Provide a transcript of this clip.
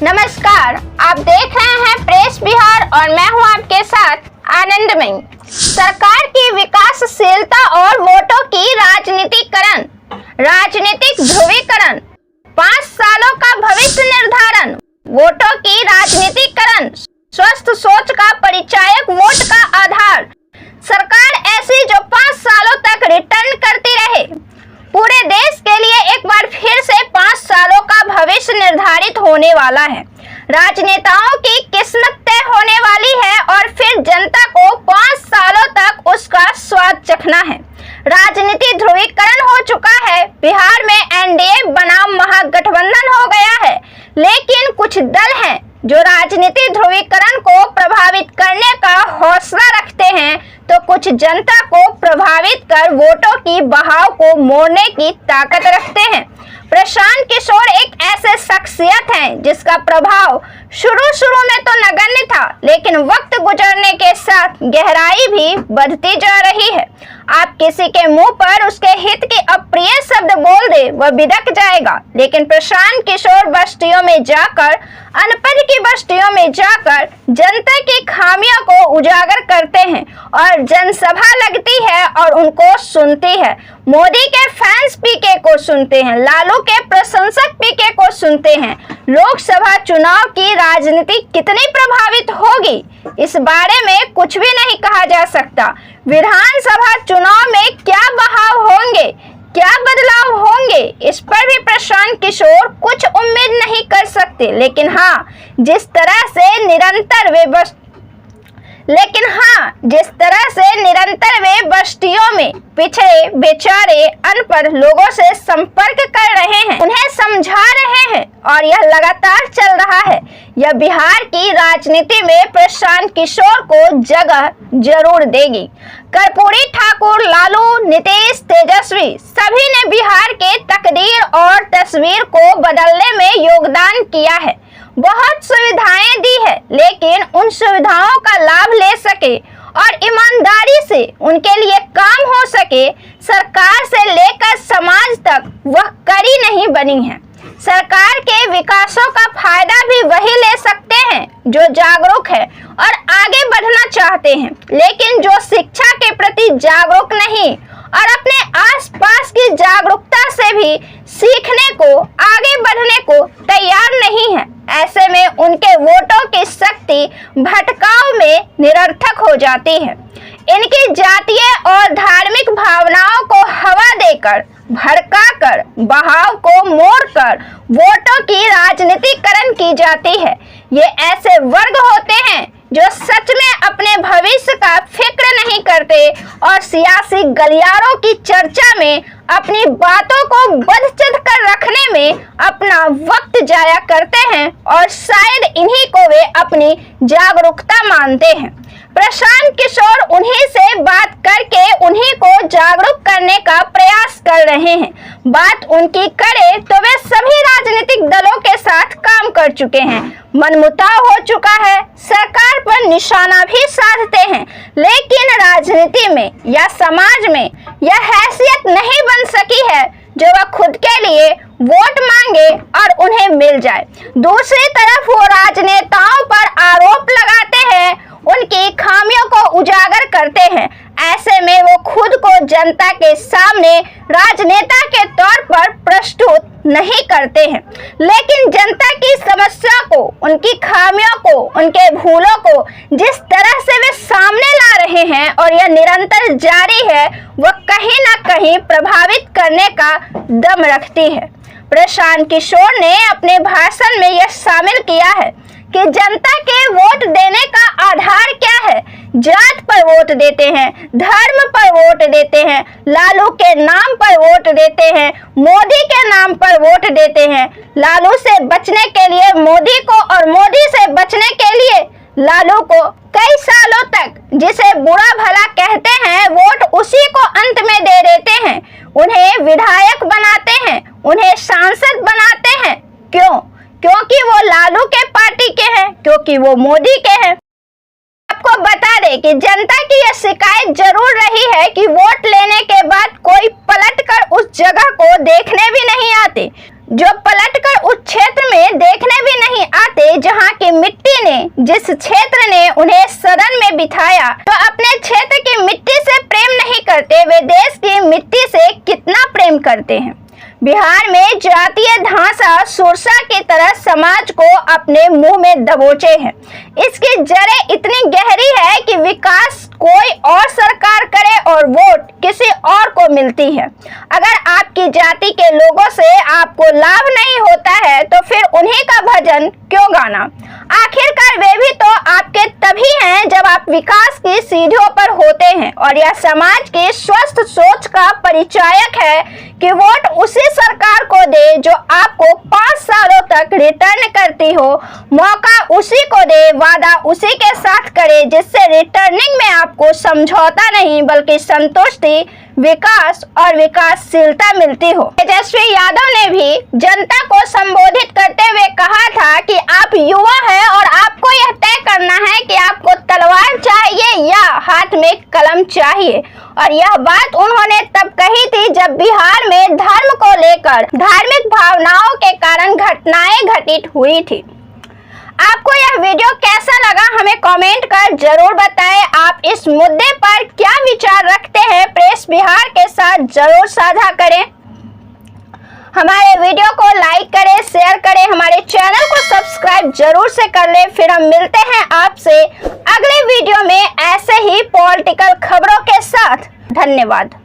नमस्कार, आप देख रहे हैं प्रेस बिहार और मैं हूं आपके साथ आनंदमयी। सरकार की विकासशीलता और वोटों की राजनीतिकरण, राजनीतिक ध्रुवीकरण, 5 सालों का भविष्य निर्धारण, वोटों की राजनीतिकरण, स्वस्थ सोच का परिचायक वोट का आधार। सरकार ऐसी जो 5 सालों तक रिटर्न करती रहे। पूरे देश के लिए एक बार फिर से 5 सालों का भविष्य निर्धारित होने वाला है। राजनेताओं की किस्मत तय होने वाली है और फिर जनता को 5 सालों तक उसका स्वाद चखना है। राजनीति ध्रुवीकरण हो चुका है। बिहार में एनडीए बनाम महागठबंधन हो गया है, लेकिन कुछ दल हैं जो राजनीति ध्रुवीकरण को प्रभावित करने का हौसला रखते हैं, तो कुछ जनता को प्रभावित कर वोटों की बहाव को मोड़ने की ताकत रखते हैं। प्रशांत किशोर एक ऐसे शख्सियत हैं जिसका प्रभाव शुरू में तो नगण्य था, लेकिन वक्त गुजरने के साथ गहराई भी बढ़ती जा रही है। आप किसी के मुंह पर उसके हित के अप्रिय शब्द बोल दे, वह बिदक जाएगा, लेकिन प्रशांत किशोर बस्तियों में जाकर, अनपढ़ की बस्तियों में जाकर जनता की खामियों को उजागर करते हैं और जनसभा लगती है और उनको सुनती है। मोदी के फैंस पीके को सुनते हैं, लालू के प्रशंसक पीके को सुनते हैं। लोकसभा चुनाव की राजनीति कितनी प्रभावित होगी, इस बारे में कुछ भी नहीं कहा जा सकता। विधानसभा चुनाव में क्या बहाव होंगे, क्या बदलाव होंगे, इस पर भी प्रशांत किशोर कुछ उम्मीद नहीं कर सकते। लेकिन हाँ, जिस तरह से निरंतर वे बस्तियों में पिछड़े बेचारे अनपढ़ लोगों से संपर्क कर रहे हैं, उन्हें समझा रहे हैं और यह लगातार चल रहा है। यह बिहार की राजनीति में प्रशांत किशोर को जगह जरूर देगी। कर्पूरी ठाकुर, लालू, नीतीश, तेजस्वी सभी ने बिहार के तकदीर और तस्वीर को बदलने में योगदान किया है। बहुत सुविधाएं दी है, लेकिन उन सुविधाओं का लाभ ले सके और ईमानदारी से उनके लिए काम हो सके, सरकार से लेकर समाज तक वह कड़ी नहीं बनी है। सरकार के विकासों का फायदा भी वही ले सकते हैं जो जागरूक है और आगे बढ़ना चाहते हैं, लेकिन जो शिक्षा के प्रति जागरूक नहीं और अपने आसपास की जागरूकता से भी सीखने को, आगे बढ़ने को तैयार नहीं है। ऐसे में उनके वोटों की शक्ति भटकाव में निरर्थक हो जाती है। इनकी जातीय और धार्मिक भावनाओं को हवा देकर, भड़काकर, बहाव को मोड़कर वोटों की राजनीतिकरण की जाती है। ये ऐसे वर्ग होते हैं जो सच में अपने भविष्य का फिक्र नहीं करते और सियासी गलियारों की चर्चा में अपनी बातों को बदचद कर रखने में अपना वक्त जाया करते हैं और शायद इन्हीं को वे अपनी जागरूकता मानते हैं। प्रशांत किशोर उन्हीं से बात करके उन्हीं को जागरूक करने का प्रयास कर रहे हैं। बात उनकी करे तो वे सभी राजनीतिक दलों के साथ काम कर चुके हैं। मनमुटाव हो चुका है, सरकार पर निशाना भी साधते हैं, लेकिन राजनीति में या समाज में यह हैसियत नहीं बन सकी है जो वह खुद के लिए वोट मांगे और उन्हें मिल जाए। दूसरी तरफ वो राजनेताओं पर आरोप लगाते हैं, उनकी खामियों को उजागर करते हैं। ऐसे में वो खुद को जनता के सामने राजनेता के तौर पर प्रस्तुत नहीं करते हैं, लेकिन जनता की समस्या को, उनकी खामियों को, उनके भूलों को जिस तरह से वे सामने ला रहे हैं और यह निरंतर जारी है, वह कहीं ना कहीं प्रभावित करने का दम रखती है। प्रशांत किशोर ने अपने भाषण में यह शामिल किया है कि जनता के वोट देने का आधार क्या है। जात पर वोट देते हैं, धर्म पर वोट देते हैं, लालू के नाम पर वोट देते हैं, मोदी के नाम पर वोट देते हैं। लालू से बचने के लिए मोदी को और मोदी से बचने के लिए लालू को कई सालों तक जिसे बुरा भला कहते हैं, वोट उसी को अंत में दे देते हैं। उन्हें विधायक बनाते हैं, उन्हें सांसद बनाते हैं। क्यों? क्योंकि वो लालू के पार्टी के हैं, क्योंकि वो मोदी के हैं। आपको बता दें कि जनता की यह शिकायत जरूर रही है कि वोट लेने के बाद कोई पलटकर उस जगह को देखने भी नहीं आते। जो पलटकर उस क्षेत्र में देखने भी नहीं आते जहां की मिट्टी ने, जिस क्षेत्र ने उन्हें सदन में बिठाया। तो अपने क्षेत्र की मिट्टी से प्रेम नहीं करते, वे देश की मिट्टी से कितना प्रेम करते हैं। बिहार में जातीय धांसा सुरसा की तरह समाज को अपने मुंह में दबोचे हैं। इसकी जड़ें इतनी गहरी है कि विकास कोई और सरकार करे और वोट किसी और को मिलती है। अगर आपकी जाति के लोगों से आपको लाभ नहीं होता है तो फिर उन्हीं का भजन क्यों गाना। आखिरकार वे भी तो आपके तभी हैं जब आप विकास की सीढ़ियों पर होते हैं। और यह समाज की स्वस्थ सोच का परिचायक है कि वोट उसी सरकार को दे जो आपको 5 सालों तक रिटर्न करती हो, मौका उसी को दे, वादा उसी के साथ करे जिससे रिटर्निंग में आपको समझौता नहीं बल्कि संतुष्टि, विकास और विकासशीलता मिलती हो। तेजस्वी यादव ने भी जनता को संबोधित करते हुए कहा था कि आप युवा हैं और आपको यह तय करना है कि आपको तलवार चाहिए या हाथ में कलम चाहिए। और यह बात उन्होंने तब कही थी जब बिहार में धर्म को लेकर धार्मिक भावनाओं के कारण घटनाएं घटित हुई थी। आपको यह वीडियो कैसा लगा हमें कमेंट कर जरूर बताएं। आप इस मुद्दे पर क्या विचार रखते हैं प्रेस बिहार के साथ जरूर साझा करें। हमारे वीडियो को लाइक करें, शेयर करें, हमारे चैनल को सब्सक्राइब जरूर से कर लें। फिर हम मिलते हैं आपसे अगले वीडियो में ऐसे ही पॉलिटिकल खबरों के साथ। धन्यवाद।